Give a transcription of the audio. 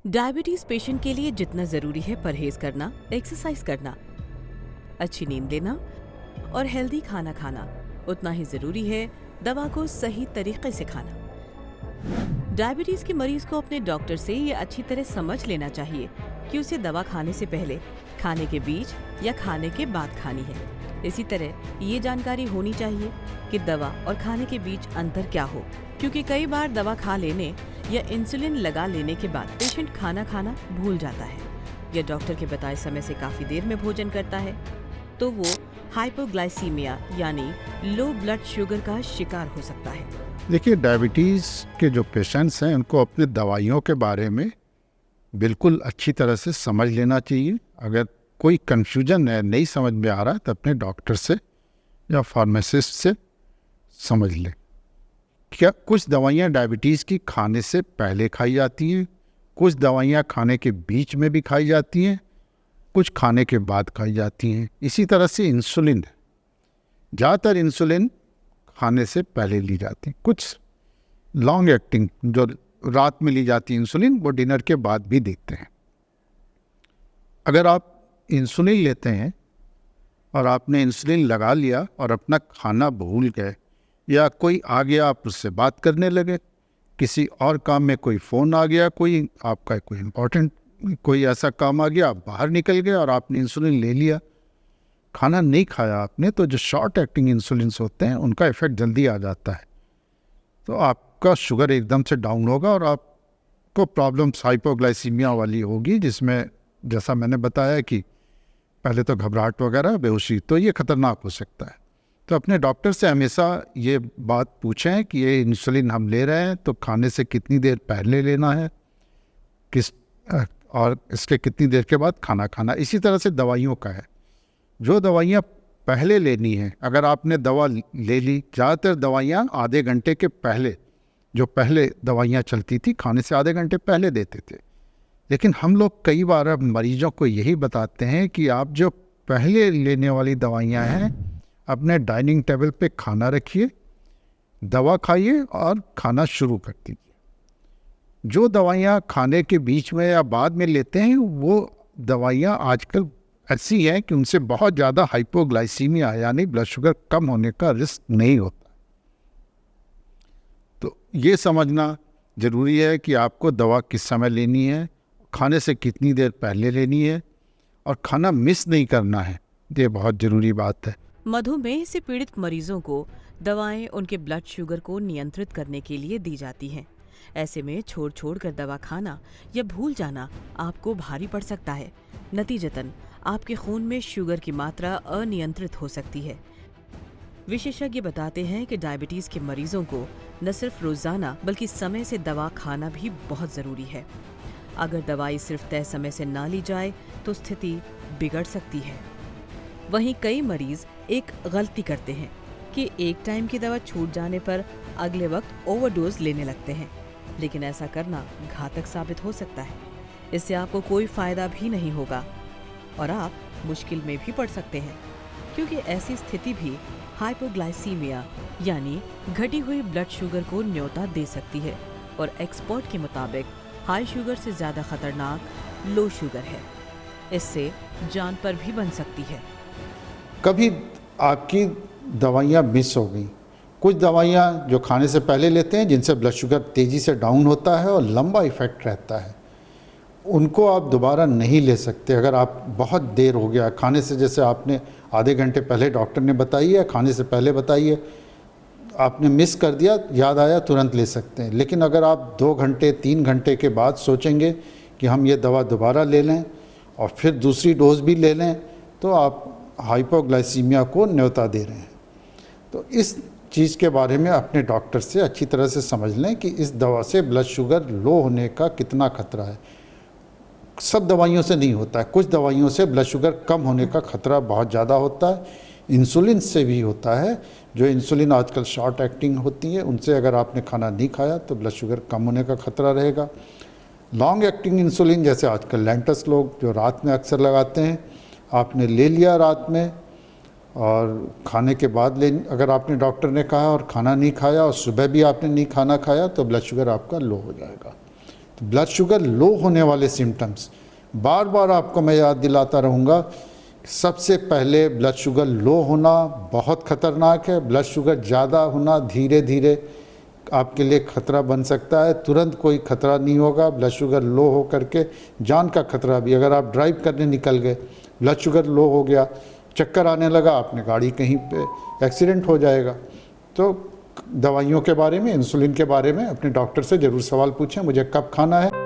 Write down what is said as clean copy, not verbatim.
Diabetes patient के लिए जितना जरूरी है परहेज करना, एक्सरसाइज करना, अच्छी नींद लेना और हेल्दी खाना खाना, उतना ही जरूरी है दवा को सही तरीके से खाना। डायबिटीज के मरीज को अपने डॉक्टर से ये अच्छी तरह समझ लेना चाहिए कि उसे दवा खाने से पहले, खाने के बीच या खाने के बाद खानी है। इसी तरह ये जानकारी होनी चाहिए कि दवा और खाने के बीच अंतर क्या हो, क्योंकि कई बार दवा खा लेने या इंसुलिन लगा लेने के बाद पेशेंट खाना खाना भूल जाता है या डॉक्टर के बताए समय से काफी देर में भोजन करता है, तो वो हाइपोग्लाइसीमिया यानी लो ब्लड शुगर का शिकार हो सकता है। देखिए, डायबिटीज़ के जो पेशेंट्स हैं उनको अपने दवाइयों के बारे में बिल्कुल अच्छी तरह से समझ लेना चाहिए। अगर कोई कन्फ्यूजन है, नहीं समझ में आ रहा है, तो अपने डॉक्टर से या फार्मासिस्ट से समझ लें। क्या कुछ दवाइयाँ डायबिटीज़ की खाने से पहले खाई जाती हैं, कुछ दवाइयाँ खाने के बीच में भी खाई जाती हैं, कुछ खाने के बाद खाई जाती हैं। इसी तरह से इंसुलिन, ज़्यादातर इंसुलिन खाने से पहले ली जाती है। कुछ लॉन्ग एक्टिंग जो रात में ली जाती है इंसुलिन, वो डिनर के बाद भी देखते हैं। अगर आप इंसुलिन लेते हैं और आपने इंसुलिन लगा लिया और अपना खाना भूल गए, या कोई आ गया आप उससे बात करने लगे, किसी और काम में कोई फ़ोन आ गया, कोई आपका कोई इम्पोर्टेंट कोई ऐसा काम आ गया, आप बाहर निकल गए और आपने इंसुलिन ले लिया, खाना नहीं खाया आपने, तो जो शॉर्ट एक्टिंग इंसुलिन होते हैं उनका इफ़ेक्ट जल्दी आ जाता है। तो आपका शुगर एकदम से डाउन होगा और आपको प्रॉब्लम्स हाइपोग्लाइसीमिया वाली होगी, जिसमें जैसा मैंने बताया कि पहले तो घबराहट वगैरह, बेहोशी, तो ये ख़तरनाक हो सकता है। तो अपने डॉक्टर से हमेशा ये बात पूछें कि ये इंसुलिन हम ले रहे हैं तो खाने से कितनी देर पहले लेना है, और इसके कितनी देर के बाद खाना खाना। इसी तरह से दवाइयों का है, जो दवाइयाँ पहले लेनी है, अगर आपने दवा ले ली, ज़्यादातर दवाइयाँ आधे घंटे के पहले, जो पहले दवाइयाँ चलती थी खाने से आधे घंटे पहले देते थे। लेकिन हम लोग कई बार अब मरीजों को यही बताते हैं कि आप जो पहले लेने वाली दवाइयाँ हैं, अपने डाइनिंग टेबल पे खाना रखिए, दवा खाइए और खाना शुरू कर दीजिए। जो दवाइयाँ खाने के बीच में या बाद में लेते हैं, वो दवाइयाँ आजकल ऐसी हैं कि उनसे बहुत ज़्यादा हाइपोग्लाइसीमिया यानी ब्लड शुगर कम होने का रिस्क नहीं होता। तो ये समझना ज़रूरी है कि आपको दवा किस समय लेनी है, खाने से कितनी देर पहले लेनी है, और खाना मिस नहीं करना है। ये बहुत ज़रूरी बात है। मधुमेह से पीड़ित मरीजों को दवाएं उनके ब्लड शुगर को नियंत्रित करने के लिए दी जाती हैं। ऐसे में छोड़ कर दवा खाना या भूल जाना आपको भारी पड़ सकता है। नतीजतन आपके खून में शुगर की मात्रा अनियंत्रित हो सकती है। विशेषज्ञ बताते हैं कि डायबिटीज के मरीजों को न सिर्फ रोजाना बल्कि समय से दवा खाना भी बहुत जरूरी है। अगर दवाई सिर्फ तय समय से ना ली जाए तो स्थिति बिगड़ सकती है। वहीं कई मरीज एक गलती करते हैं कि एक टाइम की दवा छूट जाने पर अगले वक्त ओवरडोज लेने लगते हैं, लेकिन ऐसा करना घातक साबित हो सकता है। इससे आपको कोई फायदा भी नहीं होगा और आप मुश्किल में भी पड़ सकते हैं, क्योंकि ऐसी स्थिति भी हाइपोग्लाइसीमिया यानी घटी हुई ब्लड शुगर को न्योता दे सकती है और एक्सपर्ट के मुताबिक हाई शुगर से ज्यादा खतरनाक लो शुगर है। इससे जान पर भी बन सकती है। कभी आपकी दवाइयाँ मिस हो गई, कुछ दवाइयाँ जो खाने से पहले लेते हैं जिनसे ब्लड शुगर तेज़ी से डाउन होता है और लंबा इफ़ेक्ट रहता है, उनको आप दोबारा नहीं ले सकते। अगर आप बहुत देर हो गया खाने से, जैसे आपने आधे घंटे पहले डॉक्टर ने बताई है, खाने से पहले बताई है, आपने मिस कर दिया, याद आया, तुरंत ले सकते हैं। लेकिन अगर आप 2 घंटे 3 घंटे के बाद सोचेंगे कि हम ये दवा दोबारा ले लें और फिर दूसरी डोज भी ले लें, तो आप हाइपोग्लाइसीमिया को न्योता दे रहे हैं। तो इस चीज़ के बारे में अपने डॉक्टर से अच्छी तरह से समझ लें कि इस दवा से ब्लड शुगर लो होने का कितना खतरा है। सब दवाइयों से नहीं होता है, कुछ दवाइयों से ब्लड शुगर कम होने का खतरा बहुत ज़्यादा होता है। इंसुलिन से भी होता है, जो इंसुलिन आजकल शॉर्ट एक्टिंग होती है, उनसे अगर आपने खाना नहीं खाया तो ब्लड शुगर कम होने का खतरा रहेगा। लॉन्ग एक्टिंग इंसुलिन, जैसे आजकल लैंटस लोग जो रात में अक्सर लगाते हैं, आपने ले लिया रात में और खाने के बाद अगर आपने डॉक्टर ने कहा और खाना नहीं खाया और सुबह भी आपने नहीं खाना खाया, तो ब्लड शुगर आपका लो हो जाएगा। ब्लड शुगर लो होने वाले सिम्टम्स बार बार आपको मैं याद दिलाता रहूँगा। सबसे पहले ब्लड शुगर लो होना बहुत ख़तरनाक है। ब्लड शुगर ज़्यादा होना धीरे धीरे आपके लिए खतरा बन सकता है, तुरंत कोई खतरा नहीं होगा। ब्लड शुगर लो हो करके जान का खतरा भी, अगर आप ड्राइव करने निकल गए, ब्लड शुगर लो हो गया, चक्कर आने लगा, आपने गाड़ी कहीं पे एक्सीडेंट हो जाएगा। तो दवाइयों के बारे में, इंसुलिन के बारे में अपने डॉक्टर से ज़रूर सवाल पूछें, मुझे कब खाना है।